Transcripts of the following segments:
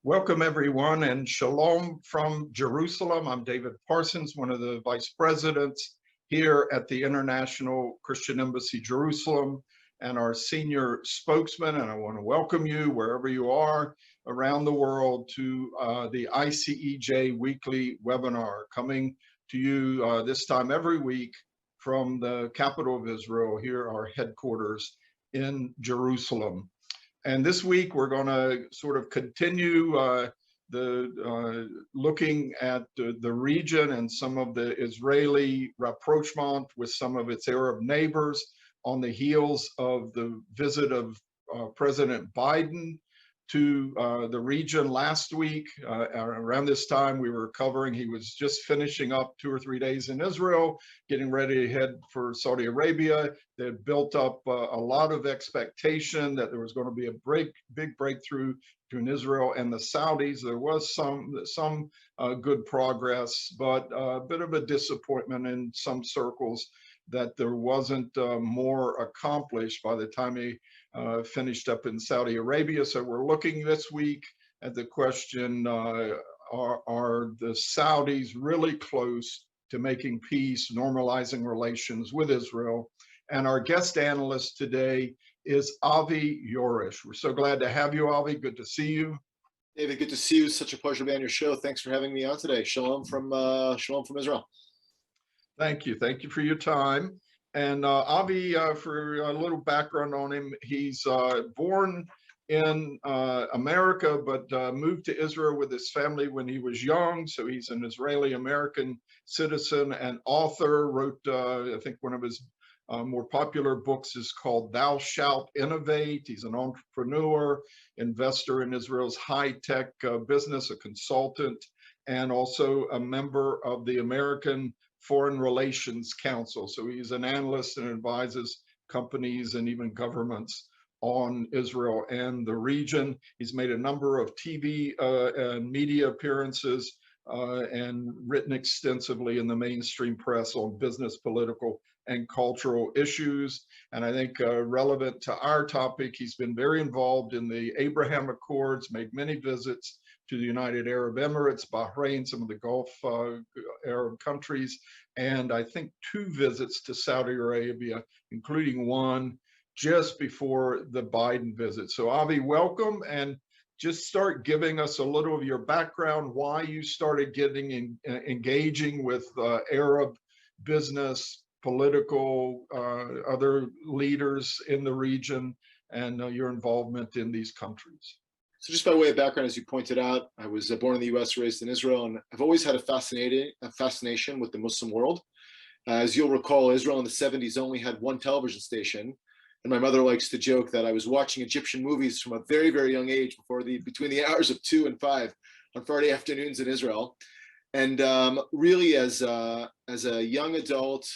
Welcome, everyone, and shalom from Jerusalem. I'm David Parsons, one of the vice presidents here at the International Christian Embassy, Jerusalem, and our senior spokesman. And I want to welcome you, wherever you are around the world, to the ICEJ weekly webinar, coming to you this time every week from the capital of Israel, here our headquarters in Jerusalem. And this week, we're going to sort of continue looking at the region and some of the Israeli rapprochement with some of its Arab neighbors on the heels of the visit of President Biden to the region last week. Around this time, we were covering, he was just finishing up 2 or 3 days in Israel, getting ready to head for Saudi Arabia. They had built up a lot of expectation that there was going to be a big breakthrough between Israel and the Saudis. There was some good progress, but a bit of a disappointment in some circles that there wasn't more accomplished by the time he finished up in Saudi Arabia. So we're looking this week at the question, are the Saudis really close to making peace, normalizing relations with Israel? And our guest analyst today is Avi Jorisch. We're so glad to have you, Avi. Good to see you. David, good to see you. Such a pleasure to be on your show. Thanks for having me on today. Shalom from Israel. Thank you. Thank you for your time. And Avi, for a little background on him, he's born in America, but moved to Israel with his family when he was young. So he's an Israeli-American citizen and author, wrote, I think one of his more popular books is called Thou Shalt Innovate. He's an entrepreneur, investor in Israel's high-tech business, a consultant, and also a member of the American Foreign Relations Council. So he's an analyst and advises companies and even governments on Israel and the region. He's made a number of TV and media appearances and written extensively in the mainstream press on business, political, and cultural issues. And I think relevant to our topic, he's been very involved in the Abraham Accords, made many visits to the United Arab Emirates, Bahrain, some of the Gulf Arab countries, and I think 2 visits to Saudi Arabia, including one just before the Biden visit. So Avi, welcome, and just start giving us a little of your background, why you started engaging with Arab business, political, other leaders in the region, and your involvement in these countries. So just by way of background, as you pointed out, I was born in the U.S., raised in Israel, and I've always had a fascination with the Muslim world. As you'll recall, Israel in the 70s only had one television station, and my mother likes to joke that I was watching Egyptian movies from a very, very young age, between the hours of 2 and 5 on Friday afternoons in Israel. And really, as a young adult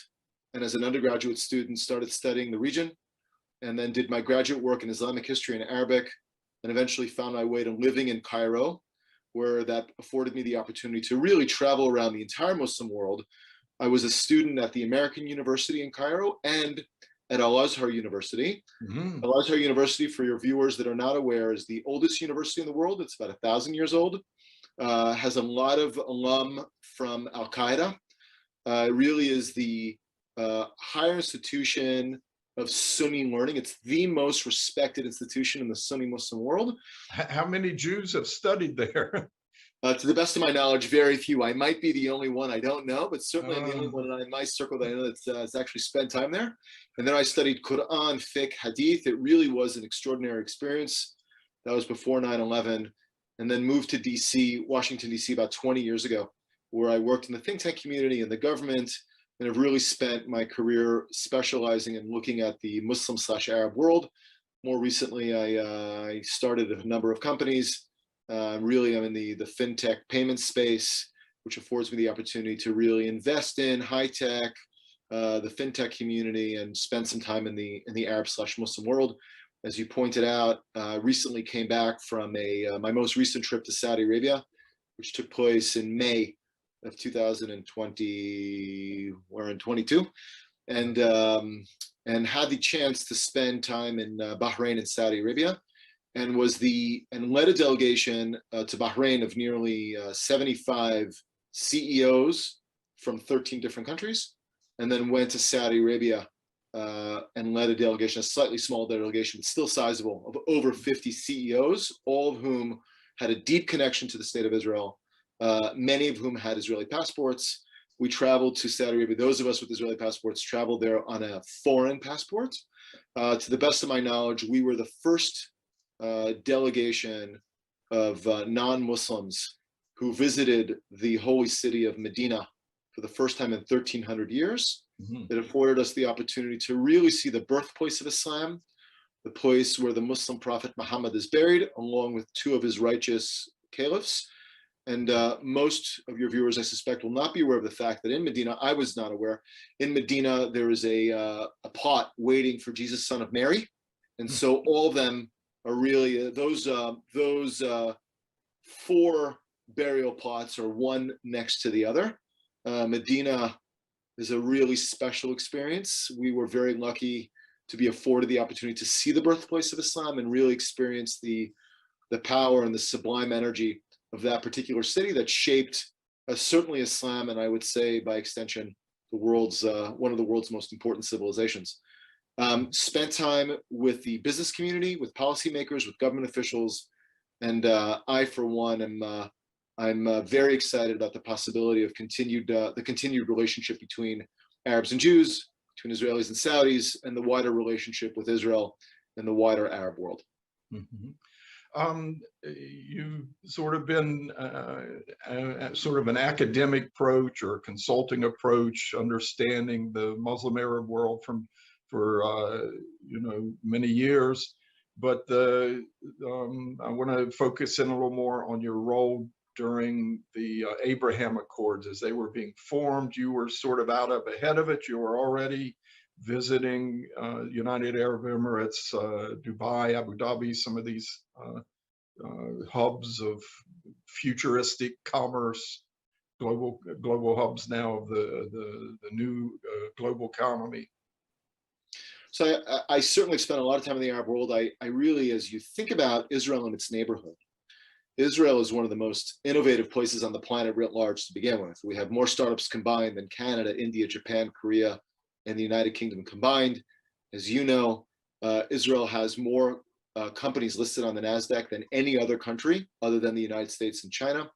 and as an undergraduate student, started studying the region, and then did my graduate work in Islamic history and Arabic, and eventually found my way to living in Cairo, where that afforded me the opportunity to really travel around the entire Muslim world. I was a student at the American University in Cairo and at Al-Azhar University. Mm-hmm. Al-Azhar University, for your viewers that are not aware, is the oldest university in the world. It's about 1,000 years old. Has a lot of alum from Al-Qaeda. It really is the higher institution of Sunni learning. It's the most respected institution in the Sunni Muslim world. How many Jews have studied there? To the best of my knowledge, very few. I might be the only one, I don't know, but certainly I'm the only one in my circle that I know that's actually spent time there. And then I studied Quran, fiqh, hadith. It really was an extraordinary experience. That was before 9/11. And then moved to DC, Washington, DC about 20 years ago, where I worked in the think tank community and the government, and have really spent my career specializing in looking at the Muslim/Arab world. More recently, I started a number of companies. Really, I'm in the fintech payment space, which affords me the opportunity to really invest in high tech, the fintech community, and spend some time in the Arab/Muslim world. As you pointed out, recently came back from my most recent trip to Saudi Arabia, which took place in May of 2020, we're in 22, and had the chance to spend time in Bahrain and Saudi Arabia, and led a delegation to Bahrain of nearly 75 CEOs from 13 different countries, and then went to Saudi Arabia and led a delegation, a slightly small delegation, but still sizable, of over 50 CEOs, all of whom had a deep connection to the state of Israel, many of whom had Israeli passports. We traveled to Saudi Arabia. Those of us with Israeli passports traveled there on a foreign passport. To the best of my knowledge, we were the first delegation of non-Muslims who visited the holy city of Medina for the first time in 1300 years. It afforded us the opportunity to really see the birthplace of Islam, the place where the Muslim prophet Muhammad is buried, along with two of his righteous caliphs. And most of your viewers, I suspect, will not be aware of the fact that in Medina, I was not aware, in Medina, there is a plot waiting for Jesus, son of Mary. And so all of them are really, those 4 burial plots are one next to the other. Medina is a really special experience. We were very lucky to be afforded the opportunity to see the birthplace of Islam and really experience the power and the sublime energy of that particular city that shaped certainly Islam, and I would say by extension, the world's one of the world's most important civilizations. Spent time with the business community, with policymakers, with government officials, and I, for one, I'm very excited about the possibility of the continued relationship between Arabs and Jews, between Israelis and Saudis, and the wider relationship with Israel and the wider Arab world. You've sort of been sort of an academic approach or a consulting approach, understanding the Muslim Arab world for many years. But I want to focus in a little more on your role during the Abraham Accords as they were being formed. You were sort of ahead of it. You were already visiting United Arab Emirates, Dubai, Abu Dhabi, some of these hubs of futuristic commerce, global hubs now of the new global economy. So I certainly spent a lot of time in the Arab world. I really, as you think about Israel and its neighborhood, Israel is one of the most innovative places on the planet writ large to begin with. We have more startups combined than Canada, India, Japan, Korea, and the United Kingdom combined. As you know, Israel has more companies listed on the NASDAQ than any other country other than the United States and China.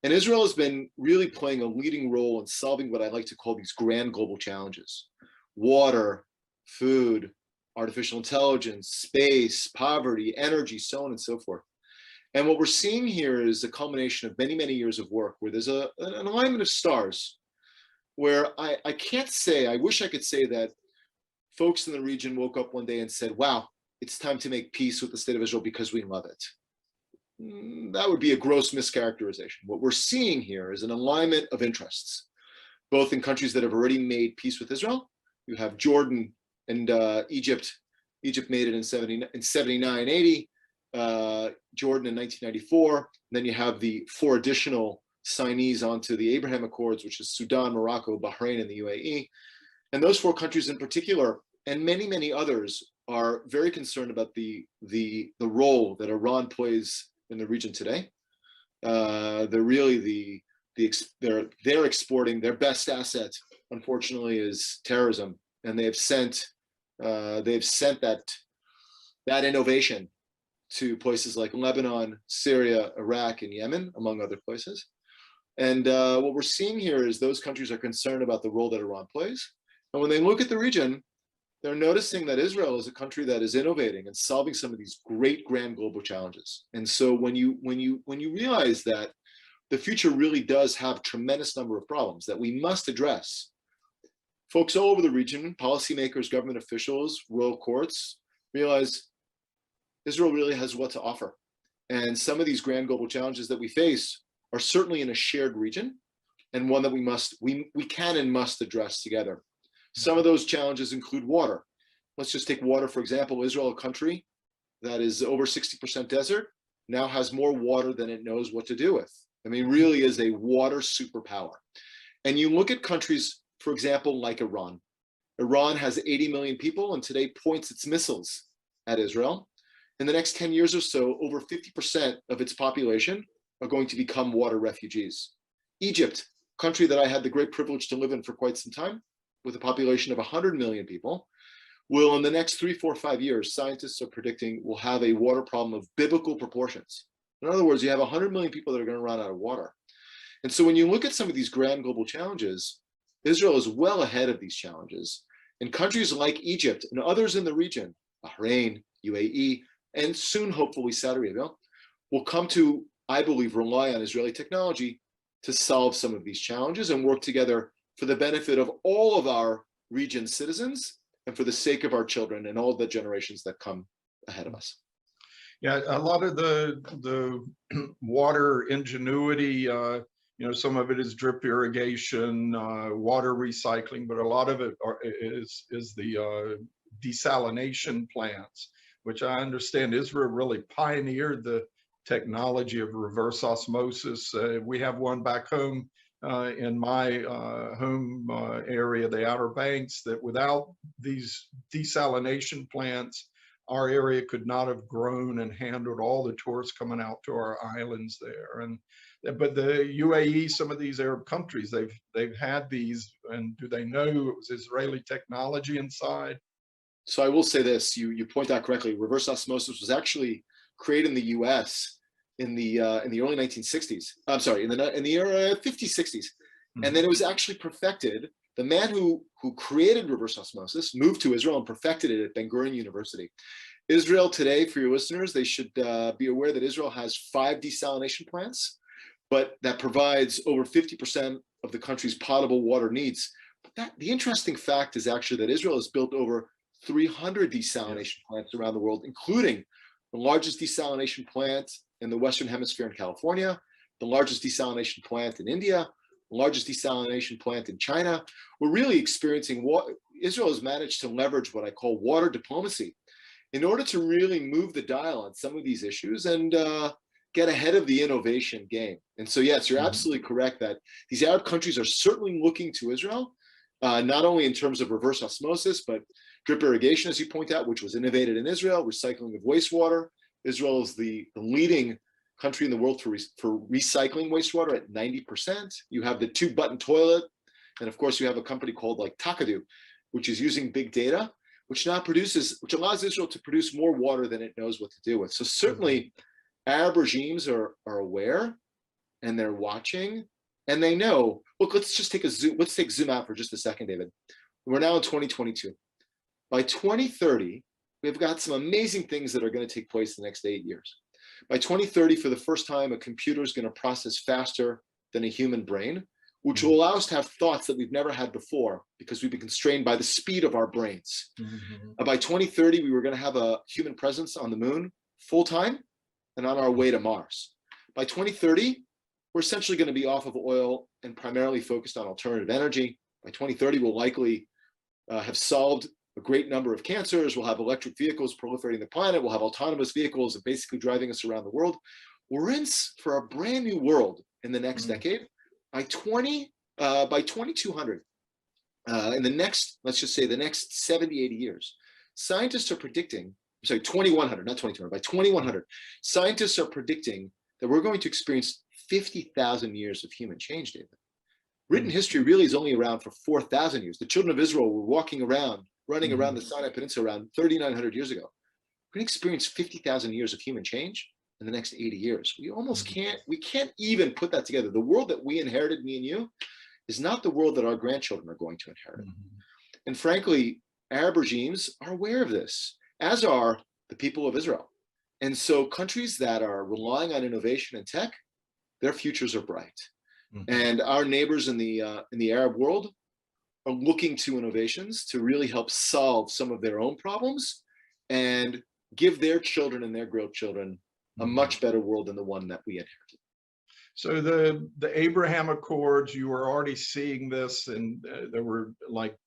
And Israel has been really playing a leading role in solving what I like to call these grand global challenges: water, food, artificial intelligence, space, poverty, energy, so on and so forth. And what we're seeing here is a culmination of many, many years of work where there's an alignment of stars, where I can't say, I wish I could say that folks in the region woke up one day and said, wow, it's time to make peace with the state of Israel because we love it. That would be a gross mischaracterization. What we're seeing here is an alignment of interests, both in countries that have already made peace with Israel. You have Jordan and Egypt. Egypt made it in 79, 80. Jordan in 1994. And then you have the 4 additional signees onto the Abraham Accords, which is Sudan, Morocco, Bahrain, and the UAE. And those 4 countries in particular, and many, many others, are very concerned about the role that Iran plays in the region today. They're really they're exporting their best asset, unfortunately, is terrorism, and they've sent that innovation to places like Lebanon, Syria, Iraq, and Yemen, among other places. And what we're seeing here is those countries are concerned about the role that Iran plays. And when they look at the region, they're noticing that Israel is a country that is innovating and solving some of these great grand global challenges. And so when you realize that the future really does have a tremendous number of problems that we must address, folks all over the region, policymakers, government officials, royal courts, realize Israel really has what to offer. And some of these grand global challenges that we face are certainly in a shared region, and one that we can and must address together. Some of those challenges include water. Let's just take water, for example. Israel, a country that is over 60% desert, now has more water than it knows what to do with. I mean, really is a water superpower. And you look at countries, for example, like Iran. Iran has 80 million people and today points its missiles at Israel. in the next 10 years or so, over 50% of its population are going to become water refugees. Egypt, country that I had the great privilege to live in for quite some time, with a population of 100 million people, will in the next 3, 4, 5 years, scientists are predicting will have a water problem of biblical proportions. In other words, you have 100 million people that are going to run out of water. And so when you look at some of these grand global challenges, Israel is well ahead of these challenges. And countries like Egypt and others in the region, Bahrain, UAE, and soon, hopefully, Saudi Arabia, will come to, I believe, rely on Israeli technology to solve some of these challenges and work together for the benefit of all of our region's citizens and for the sake of our children and all the generations that come ahead of us. Yeah, a lot of the water ingenuity, some of it is drip irrigation, water recycling, but a lot of it is the desalination plants, which I understand Israel really pioneered the technology of reverse osmosis. We have one back home in my home area, the Outer Banks, that without these desalination plants, our area could not have grown and handled all the tourists coming out to our islands there. But the UAE, some of these Arab countries, they've had these, and do they know it was Israeli technology inside? So I will say this: you point out correctly. Reverse osmosis was actually created in the U.S. in the early 1960s. I'm sorry, in the 50s, 60s, and then it was actually perfected. The man who created reverse osmosis moved to Israel and perfected it at Ben Gurion University. Israel today, for your listeners, they should be aware that Israel has 5 desalination plants, but that provides over 50% of the country's potable water needs. But the interesting fact is actually that Israel has built over 300 desalination plants around the world, including the largest desalination plant in the Western Hemisphere in California, the largest desalination plant in India, the largest desalination plant in China. We're really experiencing what Israel has managed to leverage what I call water diplomacy in order to really move the dial on some of these issues and get ahead of the innovation game. And so, yes, you're absolutely correct that these Arab countries are certainly looking to Israel, not only in terms of reverse osmosis, but drip irrigation, as you point out, which was innovated in Israel, recycling of wastewater. Israel is the leading country in the world for recycling wastewater at 90%. You have the 2-button toilet. And of course, you have a company called like Takadu, which is using big data, which allows Israel to produce more water than it knows what to do with. So certainly Arab regimes are aware and they're watching and they know. Look, let's take zoom out for just a second, David. We're now in 2022. By 2030, we've got some amazing things that are going to take place in the next 8 years. By 2030, for the first time, a computer is going to process faster than a human brain, which will allow us to have thoughts that we've never had before because we've been constrained by the speed of our brains. By 2030, we were going to have a human presence on the moon full time and on our way to Mars. By 2030, we're essentially going to be off of oil and primarily focused on alternative energy. By 2030, we'll likely have solved a great number of cancers. We'll have electric vehicles proliferating the planet. We'll have autonomous vehicles and basically driving us around the world. We're in for a brand new world in the next decade. By 2200, in the next, let's just say the next 70, 80 years, scientists are predicting, 2100, not 2200, by 2100, scientists are predicting that we're going to experience 50,000 years of human change, David. Written history really is only around for 4,000 years. The children of Israel were running around the Sinai Peninsula around 3,900 years ago. We're going to experience 50,000 years of human change in the next 80 years. We can't even put that together. The world that we inherited, me and you, is not the world that our grandchildren are going to inherit. And frankly, Arab regimes are aware of this, as are the people of Israel. And so countries that are relying on innovation and tech, their futures are bright. And our neighbors in the Arab world are looking to innovations to really help solve some of their own problems and give their children and their grandchildren a much better world than the one that we inherited. So the Abraham Accords, you were already seeing this, and there were like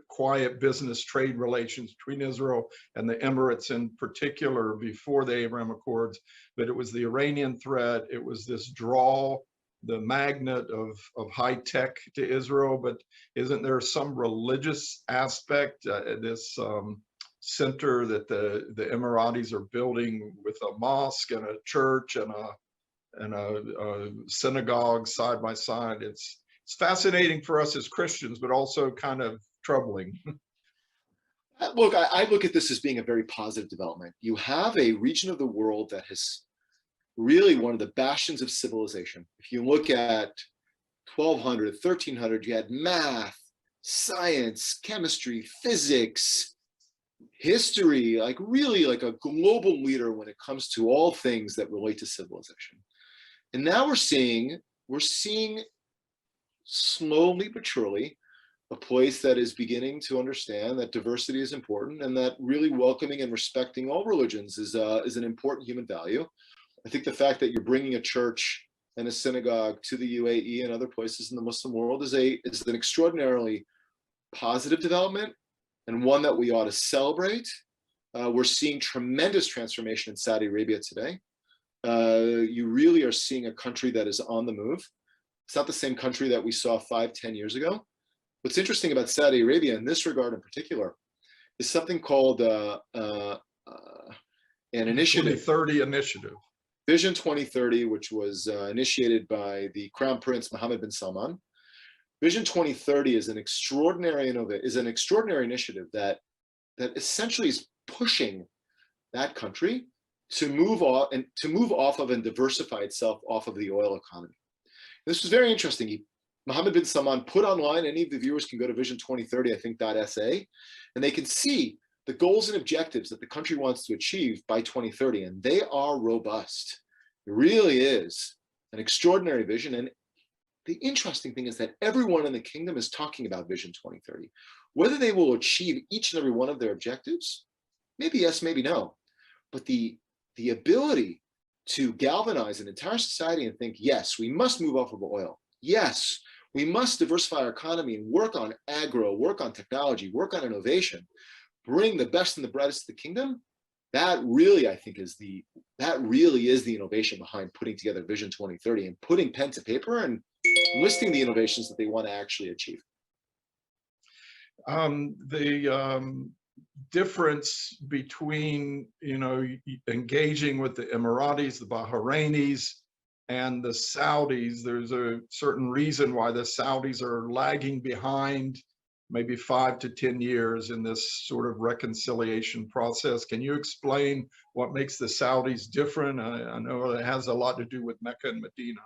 quiet business trade relations between Israel and the Emirates in particular before the Abraham Accords, but it was the Iranian threat. It was this draw, the magnet of high tech to Israel, but isn't there some religious aspect, this center that the Emiratis are building with a mosque and a church and a synagogue side by side. It's fascinating for us as Christians, but also kind of troubling. Look, I look at this as being a very positive development. You have a region of the world that has really one of the bastions of civilization. If you look at 1200, 1300, you had math, science, chemistry, physics, history, like really like a global leader when it comes to all things that relate to civilization. And now we're seeing slowly but surely a place that is beginning to understand that diversity is important and that really welcoming and respecting all religions is an important human value. I think the fact that you're bringing a church and a synagogue to the UAE and other places in the Muslim world is an extraordinarily positive development and one that we ought to celebrate. We're seeing tremendous transformation in Saudi Arabia today. You really are seeing a country that is on the move. It's not the same country that we saw 5-10 years ago. What's interesting about Saudi Arabia in this regard in particular is something called an initiative. 2030 initiative. Vision 2030, which was initiated by the Crown Prince Mohammed bin Salman. Vision 2030 is an extraordinary initiative that essentially is pushing that country to move off of and diversify itself off of the oil economy. This was very interesting. Mohammed bin Salman put online, any of the viewers can go to Vision 2030, I think, .sa, and they can see the goals and objectives that the country wants to achieve by 2030, and they are robust. It really is an extraordinary vision. And the interesting thing is that everyone in the kingdom is talking about Vision 2030. Whether they will achieve each and every one of their objectives, maybe yes, maybe no. But the ability to galvanize an entire society and think, yes, we must move off of oil. Yes, we must diversify our economy and work on agro, work on technology, work on innovation, bring the best and the brightest to the kingdom. That really, I think, is the innovation behind putting together Vision 2030 and putting pen to paper and listing the innovations that they want to actually achieve. The difference between, engaging with the Emiratis, the Bahrainis, and the Saudis, there's a certain reason why the Saudis are lagging behind maybe 5 to 10 years in this sort of reconciliation process. Can you explain what makes the Saudis different? I know it has a lot to do with Mecca and Medina.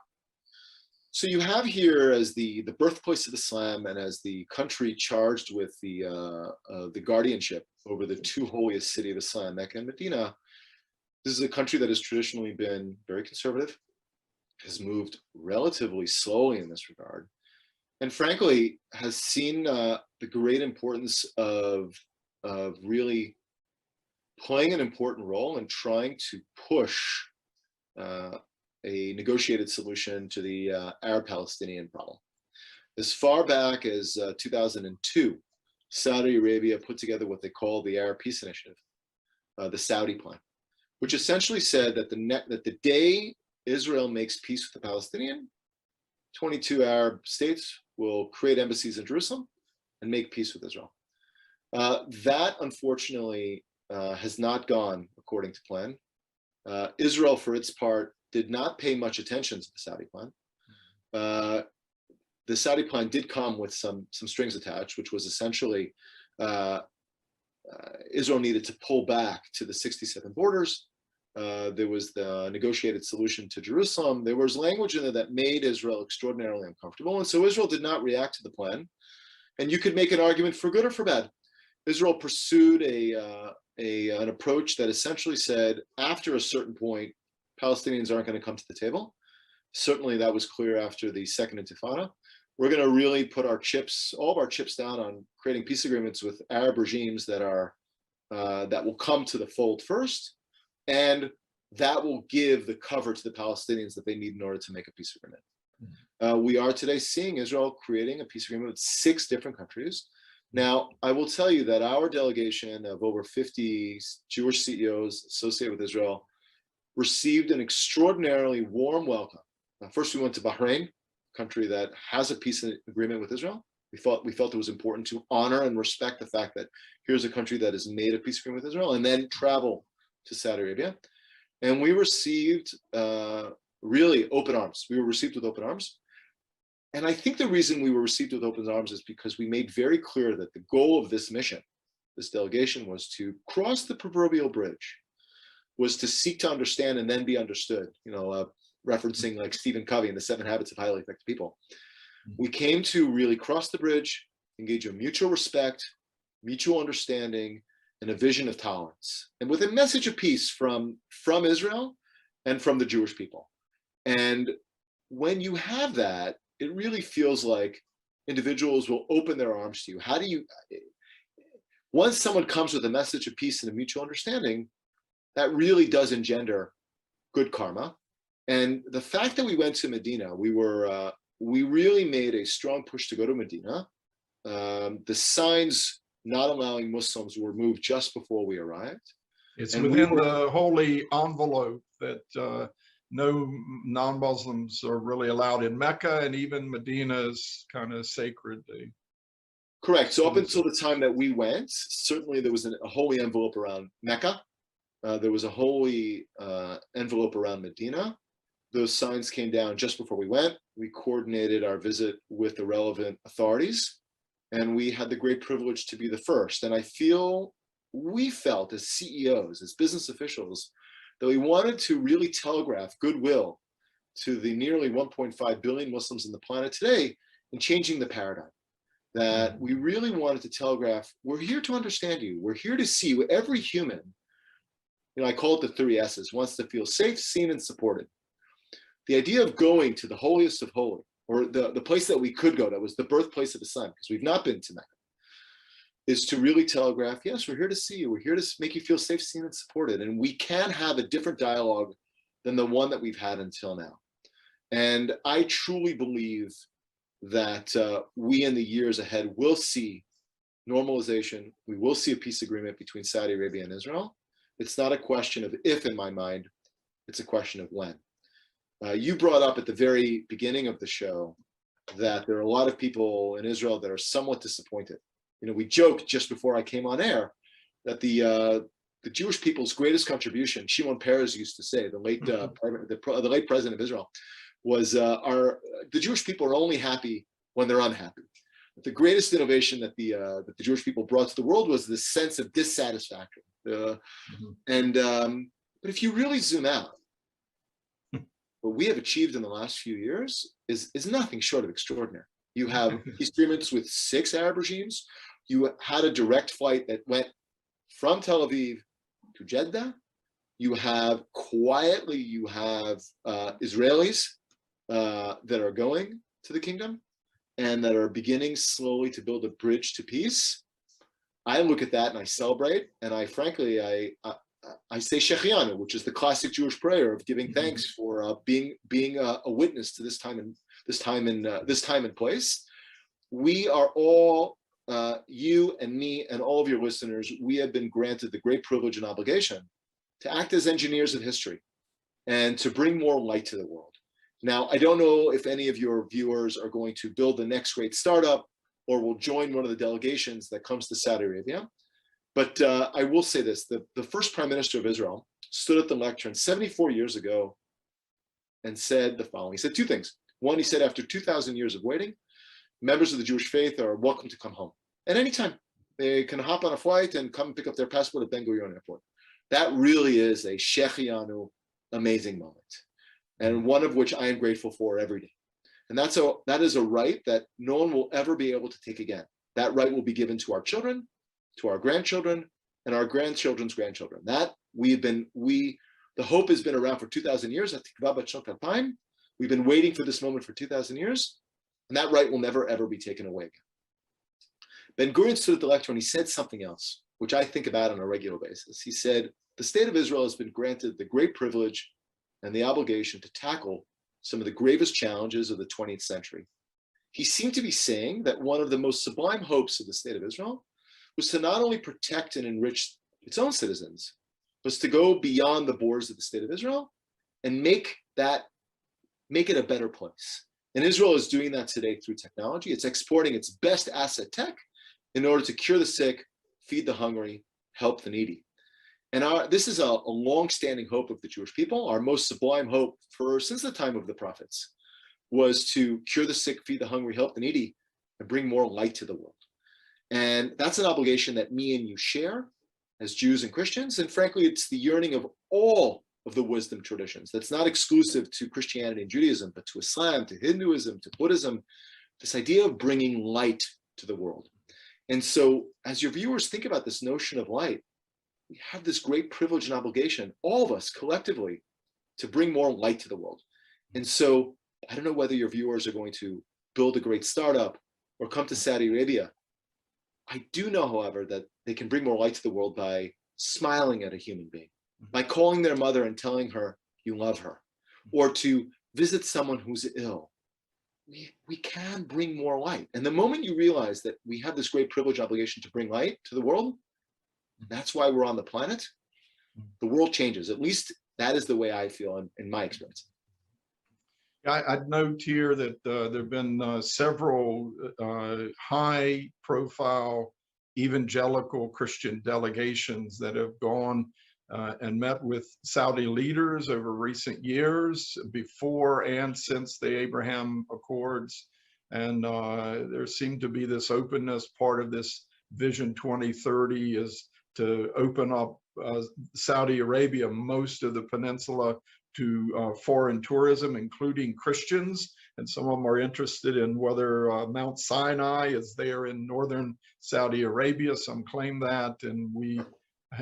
So you have here as the birthplace of Islam and as the country charged with the guardianship over the two holiest cities of Islam, Mecca and Medina. This is a country that has traditionally been very conservative, has moved relatively slowly in this regard, and frankly has seen the great importance of really playing an important role in trying to push a negotiated solution to the Arab-Palestinian problem. As far back as 2002, Saudi Arabia put together what they call the Arab Peace Initiative, the Saudi Plan, which essentially said that the day Israel makes peace with the Palestinian, 22 Arab states will create embassies in Jerusalem and make peace with Israel. That, unfortunately, has not gone according to plan. Israel, for its part, did not pay much attention to the Saudi plan. The Saudi plan did come with some strings attached, which was essentially Israel needed to pull back to the 67 borders. There was the negotiated solution to Jerusalem. There was language in there that made Israel extraordinarily uncomfortable. And so Israel did not react to the plan. And you could make an argument for good or for bad. Israel pursued an approach that essentially said, after a certain point, Palestinians aren't going to come to the table. Certainly that was clear after the Second Intifada. We're going to really put all of our chips down on creating peace agreements with Arab regimes that will come to the fold first. And that will give the cover to the Palestinians that they need in order to make a peace agreement. We are today seeing Israel creating a peace agreement with 6 different countries. Now, I will tell you that our delegation of over 50 Jewish CEOs associated with Israel received an extraordinarily warm welcome. First, we went to Bahrain, a country that has a peace agreement with Israel. We felt it was important to honor and respect the fact that here's a country that has made a peace agreement with Israel, and then travel to Saudi Arabia. And we received really open arms. We were received with open arms. And I think the reason we were received with open arms is because we made very clear that the goal of this mission, this delegation, was to cross the proverbial bridge, was to seek to understand and then be understood, referencing like Stephen Covey and the 7 Habits of Highly Effective People. We came to really cross the bridge, engage in mutual respect, mutual understanding, and a vision of tolerance, and with a message of peace from Israel and from the Jewish people. And when you have that, it really feels like individuals will open their arms to you. Once someone comes with a message of peace and a mutual understanding, that really does engender good karma. And the fact that we went to Medina, we really made a strong push to go to Medina. The signs not allowing Muslims were moved just before we arrived. It's within the holy envelope that no non-Muslims are really allowed in Mecca, and even Medina is kind of sacred. Correct. So up until the time that we went, certainly there was a holy envelope around Mecca. There was a holy envelope around Medina. Those signs came down just before we went. We coordinated our visit with the relevant authorities, and we had the great privilege to be the first. And we felt as CEOs, as business officials, that we wanted to really telegraph goodwill to the nearly 1.5 billion Muslims on the planet today in changing the paradigm. That we really wanted to telegraph, we're here to understand you. We're here to see you. Every human, I call it the 3 S's, wants to feel safe, seen, and supported. The idea of going to the holiest of holy, or the place that we could go, that was the birthplace of Islam, because we've not been to Mecca, is to really telegraph, yes, we're here to see you. We're here to make you feel safe, seen, and supported. And we can have a different dialogue than the one that we've had until now. And I truly believe that we in the years ahead will see normalization. We will see a peace agreement between Saudi Arabia and Israel. It's not a question of if in my mind, it's a question of when. You brought up at the very beginning of the show that there are a lot of people in Israel that are somewhat disappointed. We joked just before I came on air that the Jewish people's greatest contribution, Shimon Peres used to say, the late president of Israel, was the Jewish people are only happy when they're unhappy. But the greatest innovation that the Jewish people brought to the world was this sense of dissatisfaction. But if you really zoom out, what we have achieved in the last few years is nothing short of extraordinary. You have peace agreements with 6 Arab regimes. You had a direct flight that went from Tel Aviv to Jeddah. You have Israelis that are going to the kingdom and that are beginning slowly to build a bridge to peace. I look at that and I celebrate, and I frankly say Shechianu, which is the classic Jewish prayer of giving thanks for being a witness to this time and place. We are all, you and me and all of your listeners, we have been granted the great privilege and obligation to act as engineers of history and to bring more light to the world. Now, I don't know if any of your viewers are going to build the next great startup or will join one of the delegations that comes to Saudi Arabia. But I will say this, the first prime minister of Israel stood at the lectern 74 years ago and said the following. He said 2 things. One, he said, after 2,000 years of waiting, members of the Jewish faith are welcome to come home at any time. They can hop on a flight and come pick up their passport at Ben Gurion Airport. That really is a Shechianu amazing moment, and one of which I am grateful for every day. And that is a right that no one will ever be able to take again. That right will be given to our children, to our grandchildren, and our grandchildren's grandchildren. That the hope has been around for 2,000 years. We've been waiting for this moment for 2,000 years, and that right will never, ever be taken away again. Ben Gurion stood at the lectern and he said something else, which I think about on a regular basis. He said, the state of Israel has been granted the great privilege and the obligation to tackle some of the gravest challenges of the 20th century. He seemed to be saying that one of the most sublime hopes of the state of Israel was to not only protect and enrich its own citizens, but to go beyond the borders of the state of Israel and make it a better place. And Israel is doing that today through technology. It's exporting its best asset tech in order to cure the sick, feed the hungry, help the needy. And this is a long-standing hope of the Jewish people. Our most sublime hope since the time of the prophets was to cure the sick, feed the hungry, help the needy, and bring more light to the world. And that's an obligation that me and you share as Jews and Christians. And frankly, it's the yearning of all of the wisdom traditions. That's not exclusive to Christianity and Judaism, but to Islam, to Hinduism, to Buddhism, this idea of bringing light to the world. And so as your viewers think about this notion of light, we have this great privilege and obligation, all of us collectively, to bring more light to the world. And so I don't know whether your viewers are going to build a great startup or come to Saudi Arabia. I do know, however, that they can bring more light to the world by smiling at a human being, by calling their mother and telling her you love her, or to visit someone who's ill. We can bring more light. And the moment you realize that we have this great privilege obligation to bring light to the world, that's why we're on the planet, the world changes. At least that is the way I feel in my experience. I'd note here that there have been several high-profile evangelical Christian delegations that have gone and met with Saudi leaders over recent years, before and since the Abraham Accords. And there seemed to be this openness. Part of this Vision 2030 is to open up Saudi Arabia, most of the peninsula, to foreign tourism, including Christians. And some of them are interested in whether Mount Sinai is there in northern Saudi Arabia. Some claim that. And we,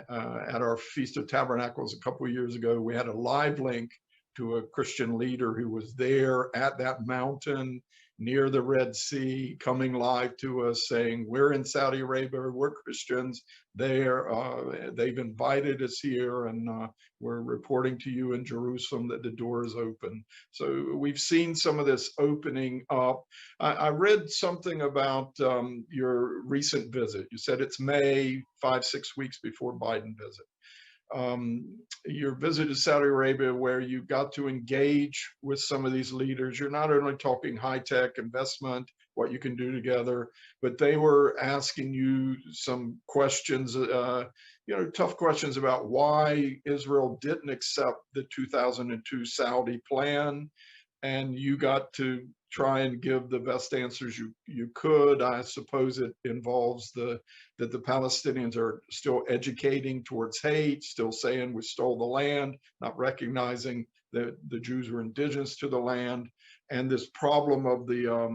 at our Feast of Tabernacles a couple of years ago, we had a live link to a Christian leader who was there at that mountain near the Red Sea, coming live to us saying, we're in Saudi Arabia, we're Christians there, they've invited us here, and we're reporting to you in Jerusalem that the door is open. So we've seen some of this opening up. I read something about your recent visit. You said it's May, 5-6 weeks before Biden visit. Your visit to Saudi Arabia, where you got to engage with some of these leaders. You're not only talking high-tech investment, what you can do together, but they were asking you some questions, tough questions about why Israel didn't accept the 2002 Saudi plan. And you got to try and give the best answers you could. I suppose it involves that the Palestinians are still educating towards hate, still saying we stole the land, not recognizing that the Jews were indigenous to the land, and this problem of I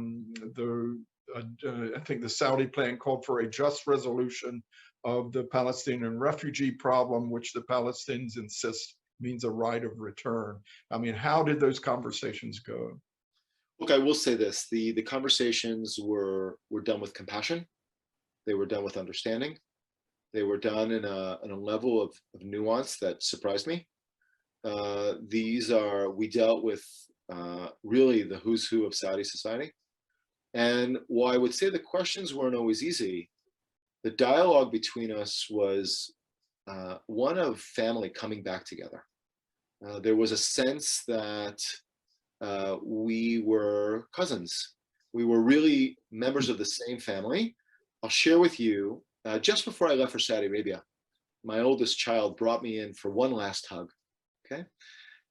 think the Saudi plan called for a just resolution of the Palestinian refugee problem, which the Palestinians insist means a right of return. I mean, how did those conversations go? Look, I will say this, the conversations were done with compassion. They were done with understanding. They were done in a level of nuance that surprised me. We dealt with really the who's who of Saudi society. And while I would say the questions weren't always easy, the dialogue between us was one of family coming back together. There was a sense that we were cousins. We were really members of the same family. I'll share with you, just before I left for Saudi Arabia, my oldest child brought me in for one last hug, okay?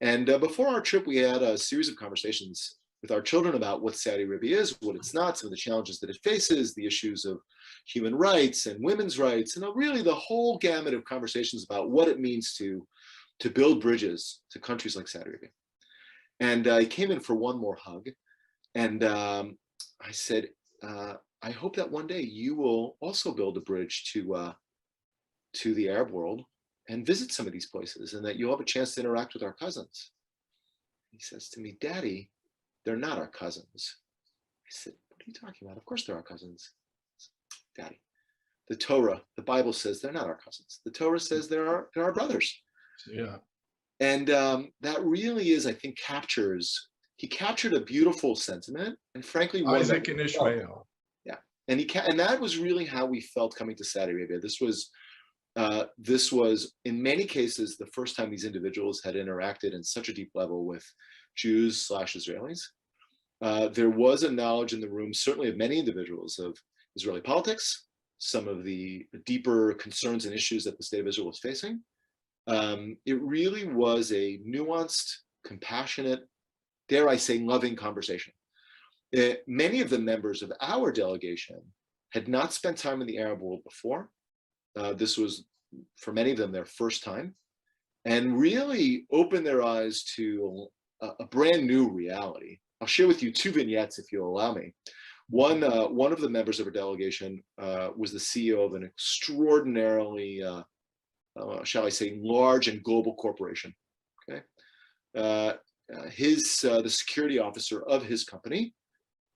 And before our trip, we had a series of conversations with our children about what Saudi Arabia is, what it's not, some of the challenges that it faces, the issues of human rights and women's rights, and really the whole gamut of conversations about what it means to build bridges to countries like Saudi Arabia. And I came in for one more hug, and I said, I hope that one day you will also build a bridge to the Arab world and visit some of these places, and that you'll have a chance to interact with our cousins. He says to me, Daddy, they're not our cousins. I said, what are you talking about? Of course they're our cousins. Daddy, the Torah, the Bible says they're not our cousins. The Torah says they're our brothers. Yeah. And that really is, I think, he captured a beautiful sentiment, and frankly, Isaac and Ishmael. Yeah, and that was really how we felt coming to Saudi Arabia. This was in many cases the first time these individuals had interacted in such a deep level with Jews/Israelis, There was a knowledge in the room, certainly of many individuals, of Israeli politics, some of the deeper concerns and issues that the state of Israel was facing. It really was a nuanced, compassionate, dare I say, loving conversation. Many of the members of our delegation had not spent time in the Arab world before. This was, for many of them, their first time, and really opened their eyes to a brand new reality. I'll share with you two vignettes, if you'll allow me. One of the members of our delegation was the CEO of an extraordinarily, shall I say, large and global corporation. Okay, the security officer of his company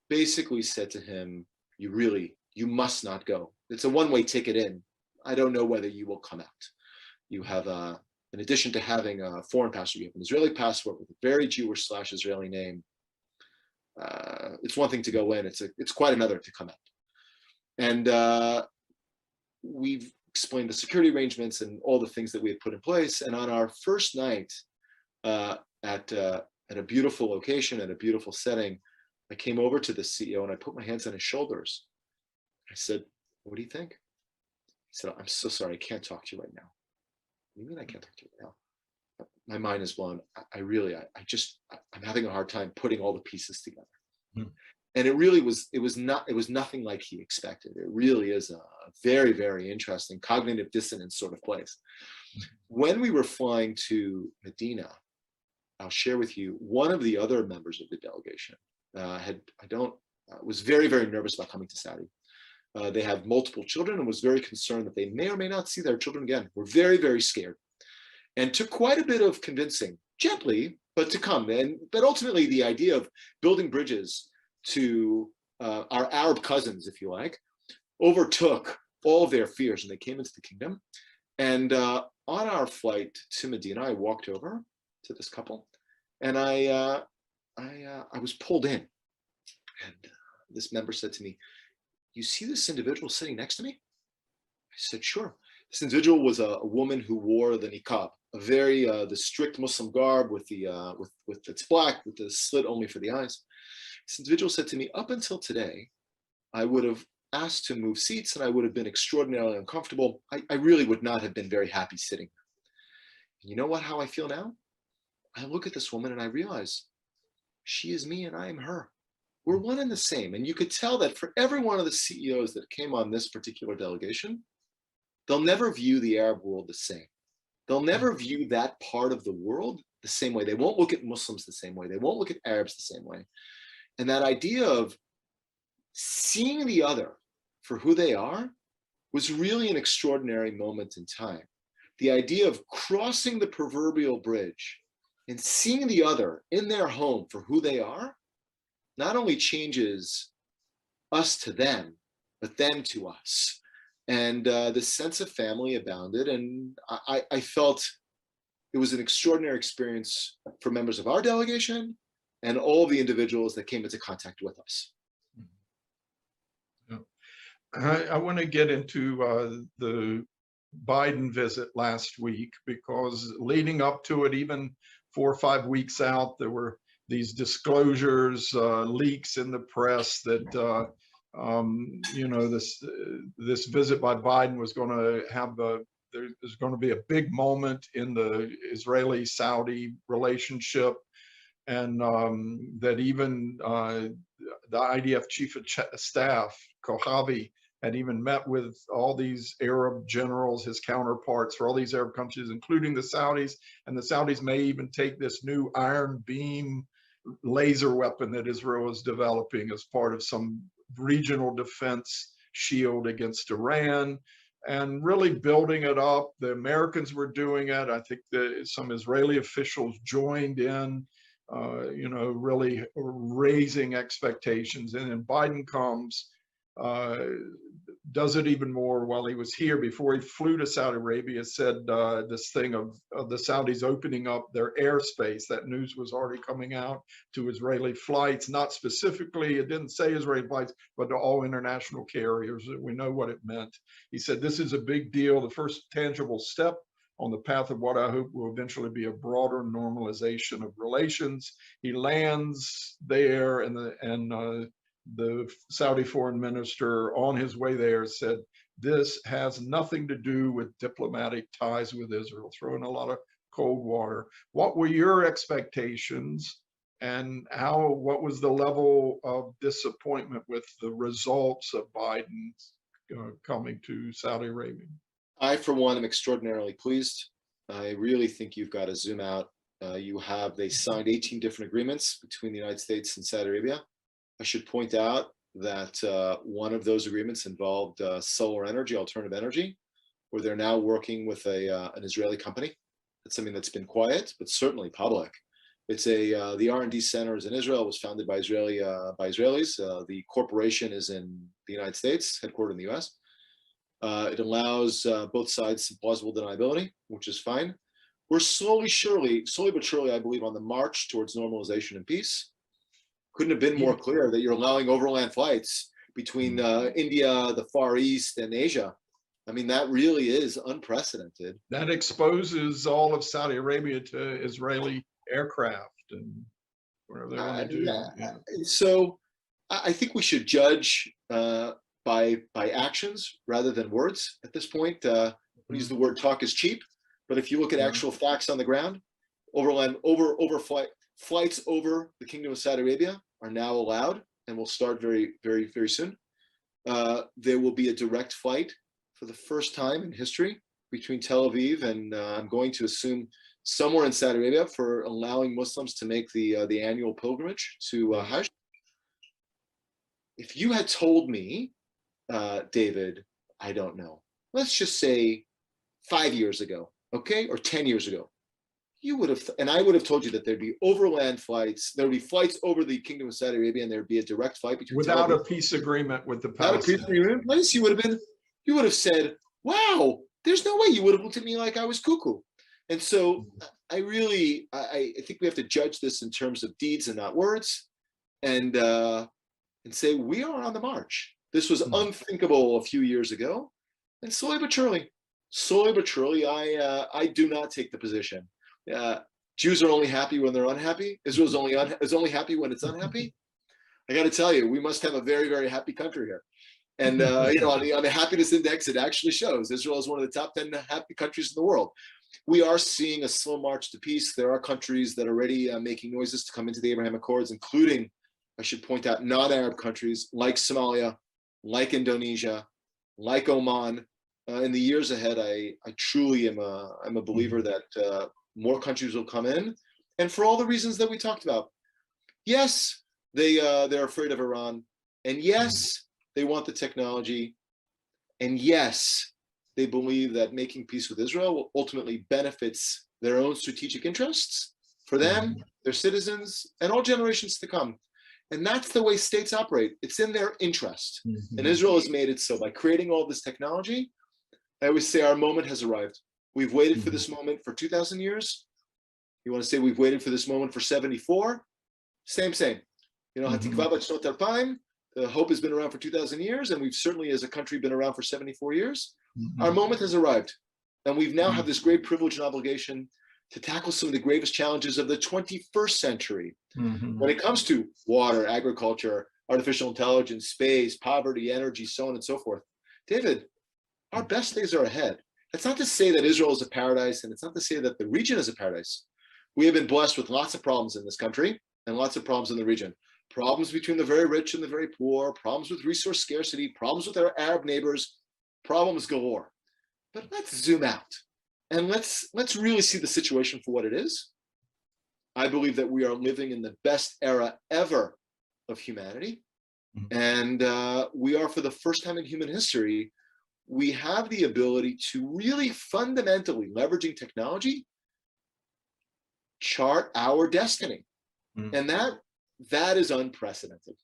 basically said to him, you must not go. It's a one-way ticket in. I don't know whether you will come out. You have in addition to having a foreign passport, you have an Israeli passport with a very Jewish/Israeli name. It's one thing to go in, it's quite another to come out. And we've explained the security arrangements and all the things that we had put in place. And on our first night at a beautiful location, at a beautiful setting, I came over to the CEO and I put my hands on his shoulders. I said, "What do you think?" He said, "I'm so sorry, I can't talk to you right now." "What do you mean I can't talk to you right now?" "My mind is blown. I'm having a hard time putting all the pieces together." And it was nothing like he expected. It really is a very, very interesting cognitive dissonance sort of place. When we were flying to Medina, I'll share with you, one of the other members of the delegation was very, very nervous about coming to Saudi. They have multiple children and was very concerned that they may or may not see their children again. We're very, very scared, and took quite a bit of convincing, gently, but to come. But ultimately, the idea of building bridges to our Arab cousins, if you like, overtook all of their fears, and they came into the kingdom. And on our flight to Medina, I walked over to this couple, and I was pulled in, and this member said to me, "You see this individual sitting next to me?" I said, "Sure." This individual was a woman who wore the niqab, the strict Muslim garb with it's black with the slit only for the eyes. This individual said to me, "Up until today, I would have asked to move seats and I would have been extraordinarily uncomfortable. I really would not have been very happy sitting there. You know how I feel now? I look at this woman and I realize she is me and I am her. We're one and the same." And you could tell that for every one of the CEOs that came on this particular delegation, they'll never view the Arab world the same. They'll never view that part of the world the same way. They won't look at Muslims the same way. They won't look at Arabs the same way. And that idea of seeing the other for who they are was really an extraordinary moment in time. The idea of crossing the proverbial bridge and seeing the other in their home for who they are not only changes us to them, but them to us. And the sense of family abounded. And I felt it was an extraordinary experience for members of our delegation and all the individuals that came into contact with us. I want to get into the Biden visit last week, because leading up to it, even 4 or 5 weeks out, there were these disclosures, leaks in the press that this visit by Biden was going to have there's going to be a big moment in the Israeli-Saudi relationship, and that even the IDF chief of staff, Kochavi, had even met with all these Arab generals, his counterparts for all these Arab countries, including the Saudis, and the Saudis may even take this new Iron Beam laser weapon that Israel is developing as part of some regional defense shield against Iran, and really building it up. The Americans were doing it. I think that some Israeli officials joined in, really raising expectations. And then Biden comes, does it even more while he was here. Before he flew to Saudi Arabia, said this thing of the Saudis opening up their airspace. That news was already coming out to Israeli flights, not specifically, it didn't say Israeli flights, but to all international carriers. We know what it meant. He said, this is a big deal, the first tangible step on the path of what I hope will eventually be a broader normalization of relations. He lands there, and the Saudi foreign minister on his way there said, this has nothing to do with diplomatic ties with Israel, throwing a lot of cold water. What were your expectations, and what was the level of disappointment with the results of Biden coming to Saudi Arabia? I, for one, am extraordinarily pleased. I really think you've got to zoom out. They signed 18 different agreements between the United States and Saudi Arabia. I should point out that one of those agreements involved solar energy, alternative energy, where they're now working with an Israeli company. That's something that's been quiet, but certainly public. It's the R&D center is in Israel, was founded by Israelis. The corporation is in the United States, headquartered in the US. It allows both sides some plausible deniability, which is fine. We're slowly but surely, I believe, on the march towards normalization and peace. Couldn't have been more clear that you're allowing overland flights between India, the Far East, and Asia. I mean, that really is unprecedented. That exposes all of Saudi Arabia to Israeli aircraft and whatever they want to do. Yeah. So I think we should judge by actions rather than words at this point. We use the word talk is cheap, but if you look at actual facts on the ground, flights over the Kingdom of Saudi Arabia are now allowed and will start very, very, very soon. There will be a direct flight for the first time in history between Tel Aviv and I'm going to assume somewhere in Saudi Arabia, for allowing Muslims to make the annual pilgrimage to Hajj. If you had told me, David, I don't know, let's just say 5 years ago, okay, or 10 years ago, you would have, and I would have told you that there'd be overland flights, there would be flights over the Kingdom of Saudi Arabia, and there'd be a direct flight between without a peace agreement with the Palestinians. Without a peace agreement in place, you would have said, wow, there's no way. You would have looked at me like I was cuckoo. And so I think we have to judge this in terms of deeds and not words, and say we are on the march. This was unthinkable a few years ago, and slowly but surely, I do not take the position. Jews are only happy when they're unhappy. Israel is only happy when it's unhappy. I got to tell you, we must have a very, very happy country here. And on the happiness index, it actually shows Israel is one of the top 10 happy countries in the world. We are seeing a slow march to peace. There are countries that are already making noises to come into the Abraham Accords, including, I should point out, non-Arab countries like Somalia, like Indonesia, like Oman. In the years ahead, I truly am a believer that more countries will come in, and for all the reasons that we talked about. Yes, they're afraid of Iran, and yes, they want the technology, and yes, they believe that making peace with Israel will ultimately benefits their own strategic interests for them, their citizens, and all generations to come. And that's the way states operate. It's in their interest. And Israel has made it so by creating all this technology. I always say our moment has arrived. We've waited for this moment for 2,000 years. You want to say we've waited for this moment for 74? Same. You know, Hatikva b'shnot alpayim, the hope has been around for 2,000 years, and we've certainly as a country been around for 74 years. Our moment has arrived, and we've now have this great privilege and obligation to tackle some of the gravest challenges of the 21st century. When it comes to water, agriculture, artificial intelligence, space, poverty, energy, so on and so forth. David, our best days are ahead. That's not to say that Israel is a paradise, and it's not to say that the region is a paradise. We have been blessed with lots of problems in this country and lots of problems in the region. Problems between the very rich and the very poor, problems with resource scarcity, problems with our Arab neighbors, problems galore. But let's zoom out and let's really see the situation for what it is. I believe that we are living in the best era ever of humanity. And we are, for the first time in human history, we have the ability to really fundamentally, leveraging technology, chart our destiny. And that is unprecedented.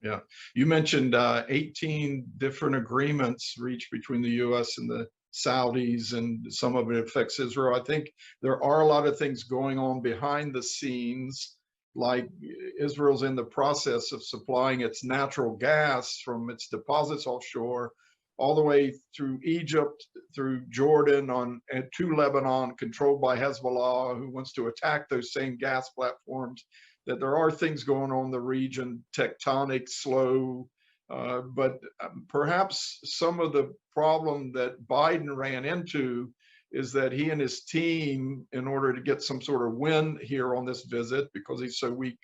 Yeah, you mentioned 18 different agreements reached between the U.S. and the Saudis, and some of it affects Israel. I think there are a lot of things going on behind the scenes, like Israel's in the process of supplying its natural gas from its deposits offshore all the way through Egypt, through Jordan, and to Lebanon, controlled by Hezbollah, who wants to attack those same gas platforms, that there are things going on in the region, tectonic, slow, but perhaps some of the problem that Biden ran into is that he and his team, in order to get some sort of win here on this visit, because he's so weak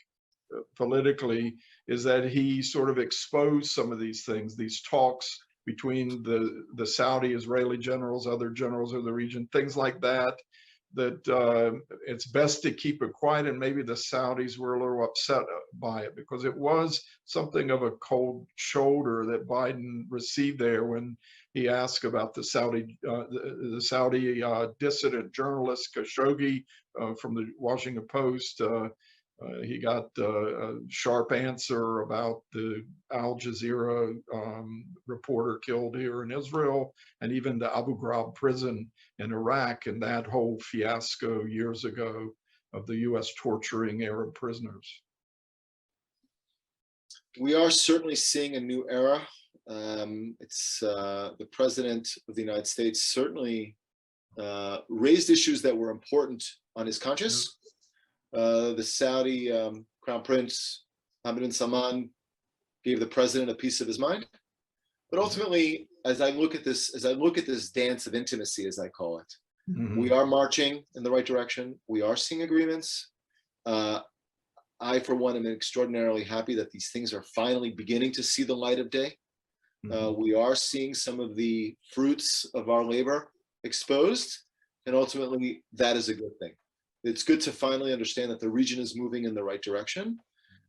politically, is that he sort of exposed some of these things, these talks between the Saudi-Israeli generals, other generals of the region, things like that, that it's best to keep it quiet. And maybe the Saudis were a little upset by it, because it was something of a cold shoulder that Biden received there when he asked about the Saudi dissident journalist Khashoggi from the Washington Post. He got a sharp answer about the Al Jazeera reporter killed here in Israel, and even the Abu Ghraib prison in Iraq, and that whole fiasco years ago of the U.S. torturing Arab prisoners. We are certainly seeing a new era. It's the President of the United States certainly raised issues that were important on his conscience. The Saudi Crown Prince Mohammed bin Salman gave the president a piece of his mind. But ultimately, as I look at this dance of intimacy, as I call it, we are marching in the right direction. We are seeing agreements. I, for one, am extraordinarily happy that these things are finally beginning to see the light of day. We are seeing some of the fruits of our labor exposed, and ultimately, that is a good thing. It's good to finally understand that the region is moving in the right direction.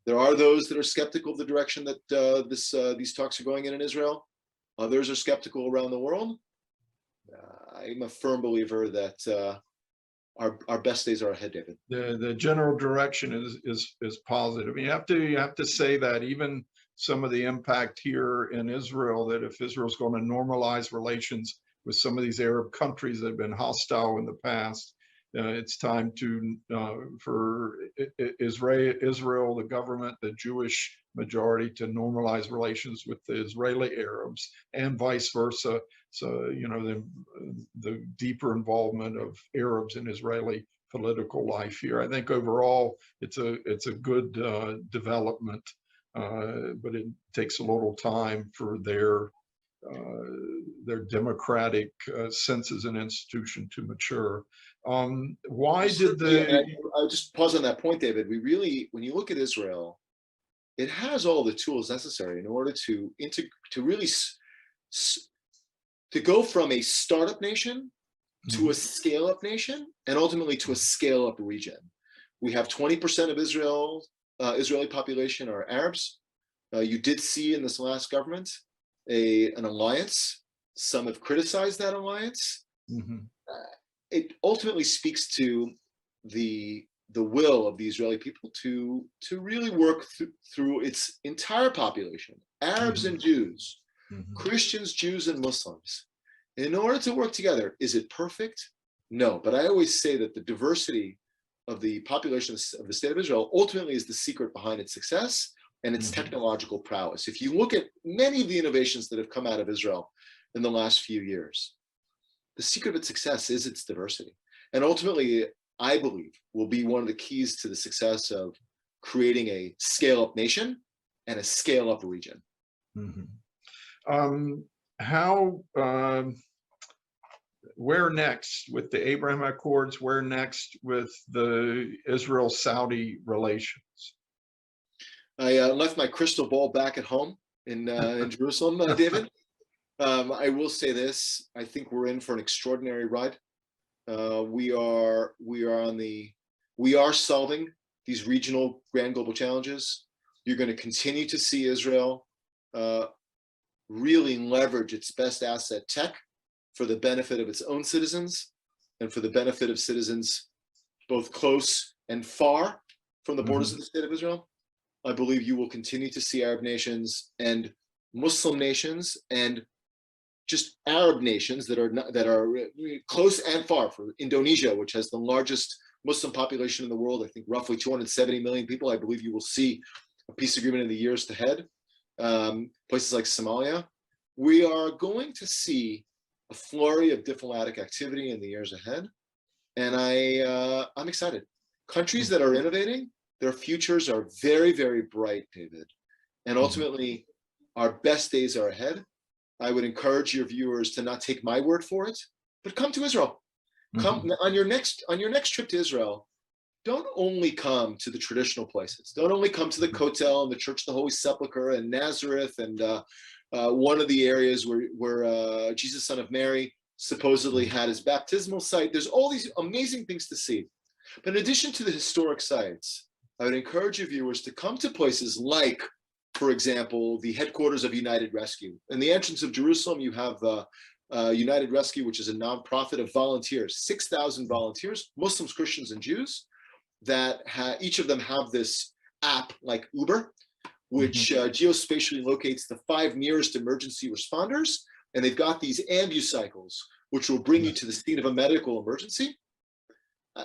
There are those that are skeptical of the direction that these talks are going in Israel. Others are skeptical around the world. I'm a firm believer that our best days are ahead, David. The general direction is positive. You have to say that even some of the impact here in Israel, that if Israel's going to normalize relations with some of these Arab countries that have been hostile in the past, it's time for Israel, the government, the Jewish majority, to normalize relations with the Israeli Arabs, and vice versa. So, you know, the deeper involvement of Arabs in Israeli political life here. I think overall it's a good development, but it takes a little time for their democratic senses and institution to mature. Why did I'll just pause on that point, David. We really, when you look at Israel, it has all the tools necessary in order to really to go from a startup nation to a scale-up nation, and ultimately to a scale-up region. We have 20% of Israeli population are Arabs. You did see in this last government an alliance. Some have criticized that alliance. It ultimately speaks to the will of the Israeli people to really work through its entire population, Arabs and Jews, Christians, Jews, and Muslims, in order to work together. Is it perfect? No, but I always say that the diversity of the population of the state of Israel ultimately is the secret behind its success and its technological prowess. If you look at many of the innovations that have come out of Israel in the last few years, the secret of its success is its diversity. And ultimately, I believe, will be one of the keys to the success of creating a scale-up nation and a scale-up region. Where next with the Abraham Accords? Where next with the Israel-Saudi relations? I left my crystal ball back at home in Jerusalem, David. I will say this: I think we're in for an extraordinary ride. We are solving these regional grand global challenges. You're going to continue to see Israel really leverage its best asset, tech, for the benefit of its own citizens and for the benefit of citizens both close and far from the borders of the state of Israel. I believe you will continue to see Arab nations and Muslim nations and just Arab nations that are close and far. For Indonesia, which has the largest Muslim population in the world, I think roughly 270 million people, I believe you will see a peace agreement in the years ahead. Places like Somalia, we are going to see a flurry of diplomatic activity in the years ahead. And I'm excited. Countries that are innovating, their futures are very, very bright, David. And ultimately, our best days are ahead. I would encourage your viewers to not take my word for it, but come to Israel. Come on your next trip to Israel. Don't only come to the traditional places. Don't only come to the Kotel and the Church of the Holy Sepulchre and Nazareth and one of the areas where Jesus, son of Mary, supposedly had his baptismal site. There's all these amazing things to see. But in addition to the historic sites, I would encourage your viewers to come to places like, for example, the headquarters of United Rescue. In the entrance of Jerusalem, you have United Rescue, which is a nonprofit of volunteers, 6,000 volunteers, Muslims, Christians, and Jews, that each of them have this app like Uber, which geospatially locates the 5 nearest emergency responders. And they've got these ambucycles, which will bring you to the scene of a medical emergency.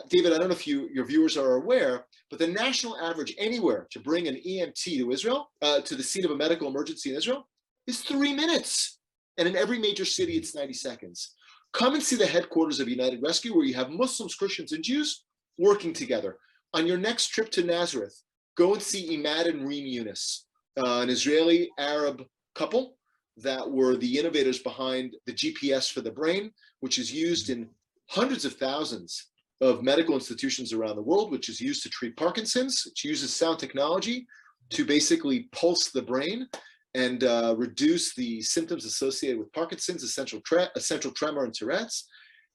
David, I don't know if your viewers are aware, but the national average anywhere to bring an EMT to Israel, to the scene of a medical emergency in Israel, is 3 minutes. And in every major city, it's 90 seconds. Come and see the headquarters of United Rescue, where you have Muslims, Christians, and Jews working together. On your next trip to Nazareth, go and see Imad and Reem Yunus, an Israeli-Arab couple that were the innovators behind the GPS for the brain, which is used in hundreds of thousands of medical institutions around the world, which is used to treat Parkinson's. It uses sound technology to basically pulse the brain and reduce the symptoms associated with Parkinson's, essential tremor, and Tourette's.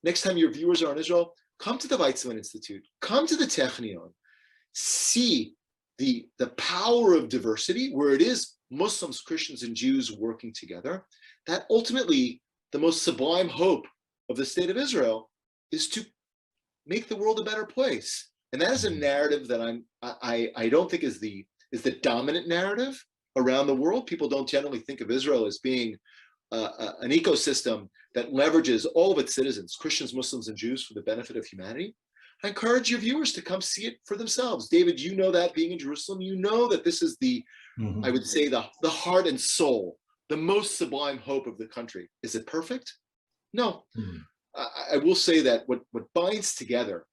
Next time your viewers are in Israel, come to the Weizmann Institute, come to the Technion, see the power of diversity, where it is Muslims, Christians, and Jews working together. That ultimately, the most sublime hope of the state of Israel is to make the world a better place. And that is a narrative that I don't think is the dominant narrative around the world. People don't generally think of Israel as being an ecosystem that leverages all of its citizens, Christians, Muslims, and Jews, for the benefit of humanity. I encourage your viewers to come see it for themselves. David, you know that being in Jerusalem, you know that this is I would say, the heart and soul, the most sublime hope of the country. Is it perfect? No. I will say that what binds together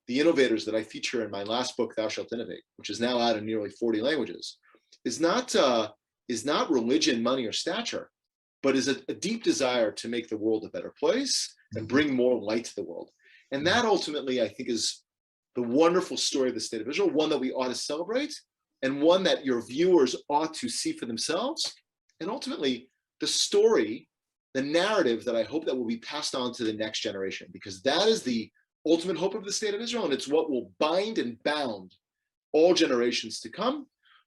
the innovators that I feature in my last book, Thou Shalt Innovate, which is now out in nearly 40 languages, is not religion, money, or stature, but is a deep desire to make the world a better place and bring more light to the world. And that ultimately, I think, is the wonderful story of the state of Israel, one that we ought to celebrate, and one that your viewers ought to see for themselves. And ultimately, the story, the narrative that I hope that will be passed on to the next generation, because that is the ultimate hope of the state of Israel, and it's what will bind and bound all generations to come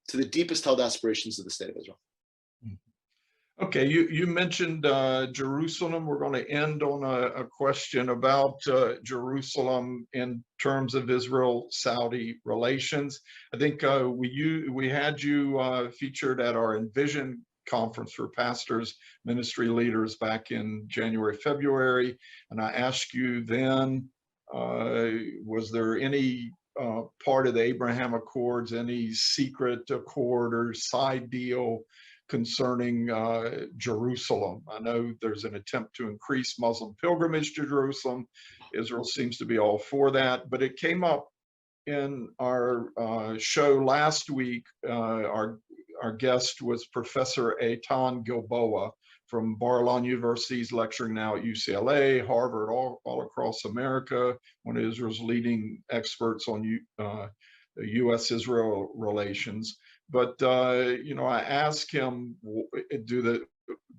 to the deepest held aspirations of the state of Israel. Okay, you mentioned Jerusalem. We're going to end on a question about Jerusalem in terms of Israel-Saudi relations. I think we had you featured at our Envision conference for pastors, ministry leaders back in January, February, and I asked you then, was there any part of the Abraham Accords, any secret accord or side deal concerning Jerusalem? I know there's an attempt to increase Muslim pilgrimage to Jerusalem. Israel seems to be all for that, but it came up in our show last week. Our guest was Professor Eitan Gilboa from Bar-Ilan University. He's lecturing now at UCLA, Harvard, all across America, one of Israel's leading experts on U.S.-Israel relations. But I asked him, do the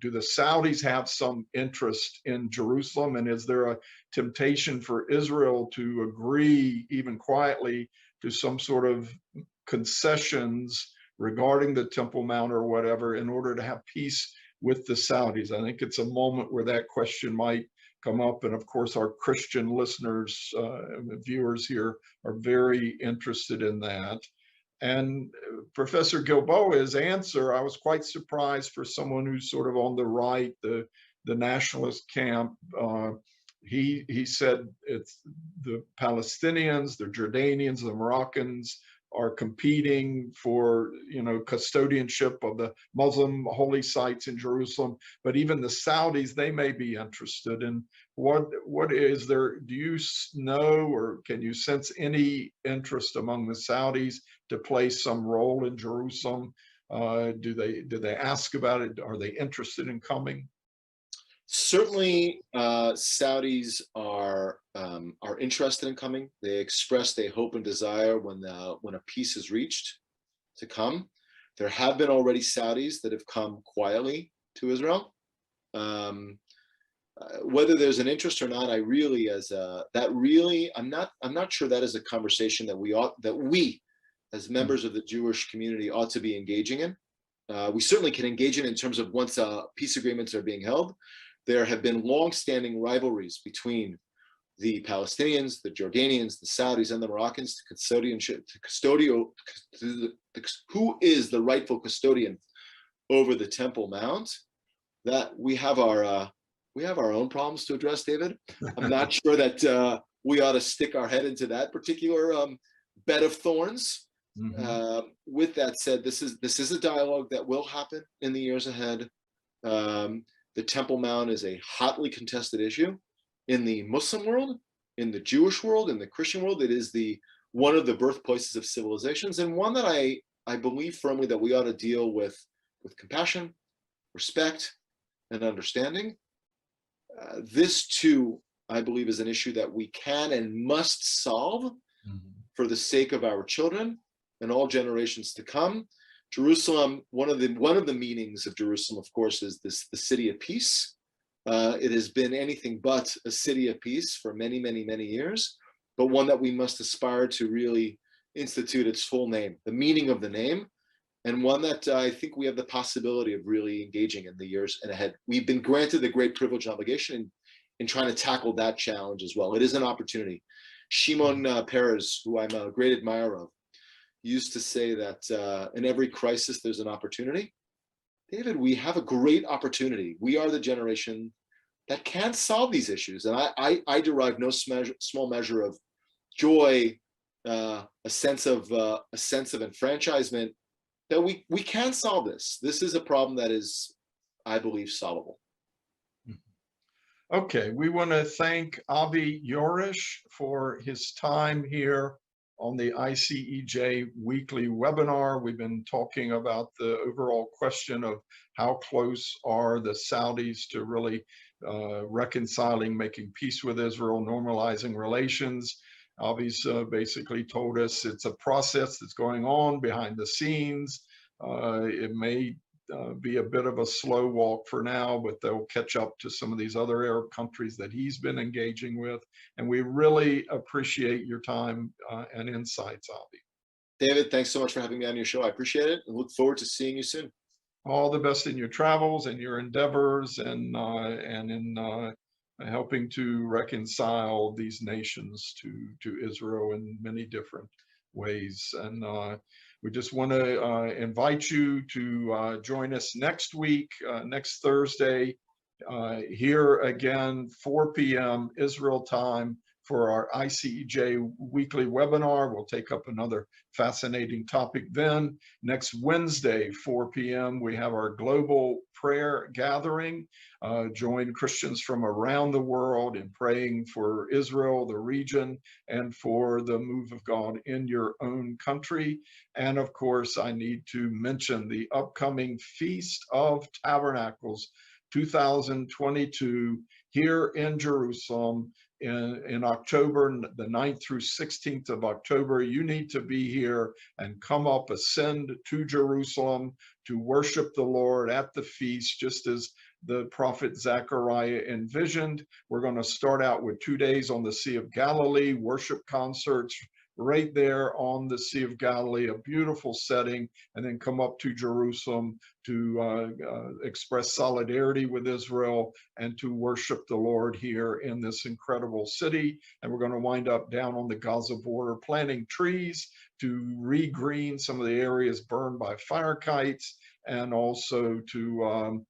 Saudis have some interest in Jerusalem, and is there a temptation for Israel to agree, even quietly, to some sort of concessions regarding the Temple Mount or whatever, in order to have peace with the Saudis? I think it's a moment where that question might come up, and of course our Christian listeners, viewers here, are very interested in that. And Professor Gilboa's answer, I was quite surprised for someone who's sort of on the right, the nationalist camp. He said it's the Palestinians, the Jordanians, the Moroccans, are competing for, custodianship of the Muslim holy sites in Jerusalem. But even the Saudis, they may be interested in what is there. Do you know, or can you sense any interest among the Saudis to play some role in Jerusalem? Do they ask about it? Are they interested in coming? Certainly, Saudis are interested in coming. They expressed a hope and desire when a peace is reached to come. There have been already Saudis that have come quietly to Israel. Whether there's an interest or not, I'm not sure that is a conversation that we as members of the Jewish community ought to be engaging in. We certainly can engage in terms of once peace agreements are being held. There have been long-standing rivalries between the Palestinians, the Jordanians, the Saudis, and the Moroccans who is the rightful custodian over the Temple Mount. That we have our own problems to address, David. I'm not sure that we ought to stick our head into that particular bed of thorns. Mm-hmm. With that said, this is a dialogue that will happen in the years ahead. The Temple Mount is a hotly contested issue in the Muslim world, in the Jewish world, in the Christian world. It is one of the birthplaces of civilizations, and one that I believe firmly that we ought to deal with compassion, respect, and understanding. This too, I believe, is an issue that we can and must solve for the sake of our children and all generations to come. Jerusalem, one of the meanings of Jerusalem, of course, is the city of peace. It has been anything but a city of peace for many, many, many years, but one that we must aspire to really institute its full name, the meaning of the name, and one that I think we have the possibility of really engaging in the years ahead. We've been granted the great privilege and obligation in trying to tackle that challenge as well. It is an opportunity. Shimon Peres, who I'm a great admirer of, used to say that in every crisis there's an opportunity. David, we have a great opportunity. We are the generation that can solve these issues, and I derive no small measure of joy, a sense of enfranchisement that we can solve this. This is a problem that is, I believe, solvable. Okay, we want to thank Avi Jorisch for his time here on the ICEJ weekly webinar. We've been talking about the overall question of how close are the Saudis to really reconciling, making peace with Israel, normalizing relations. Avi's basically told us it's a process that's going on behind the scenes. It may be a bit of a slow walk for now, but they'll catch up to some of these other Arab countries that he's been engaging with. And we really appreciate your time and insights, Avi. David, thanks so much for having me on your show. I appreciate it and look forward to seeing you soon. All the best in your travels and your endeavors and in helping to reconcile these nations to Israel in many different ways. And we just want to invite you to join us next week, next Thursday, here again, 4 p.m. Israel time for our ICEJ weekly webinar. We'll take up another fascinating topic then. Next Wednesday, 4 p.m., we have our global prayer gathering. Join Christians from around the world in praying for Israel, the region, and for the move of God in your own country. And of course, I need to mention the upcoming Feast of Tabernacles 2022 here in Jerusalem in October, the 9th through 16th of October. You need to be here and come up, ascend to Jerusalem to worship the Lord at the feast, just as the prophet Zechariah envisioned. We're going to start out with 2 days on the Sea of Galilee, worship concerts right there on the Sea of Galilee, a beautiful setting, and then come up to Jerusalem to express solidarity with Israel and to worship the Lord here in this incredible city. And we're going to wind up down on the Gaza border planting trees to re-green some of the areas burned by fire kites, and also to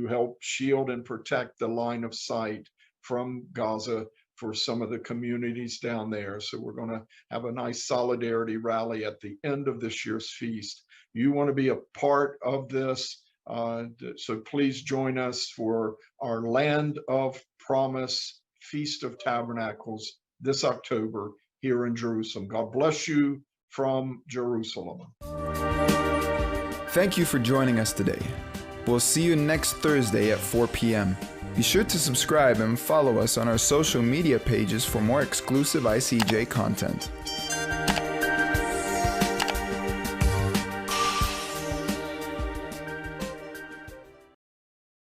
help shield and protect the line of sight from Gaza for some of the communities down there. So we're going to have a nice solidarity rally at the end of this year's feast. You want to be a part of this, so please join us for our Land of Promise Feast of Tabernacles this October here in Jerusalem. God bless you from Jerusalem. Thank you for joining us today. We'll see you next Thursday at 4 p.m. Be sure to subscribe and follow us on our social media pages for more exclusive ICEJ content.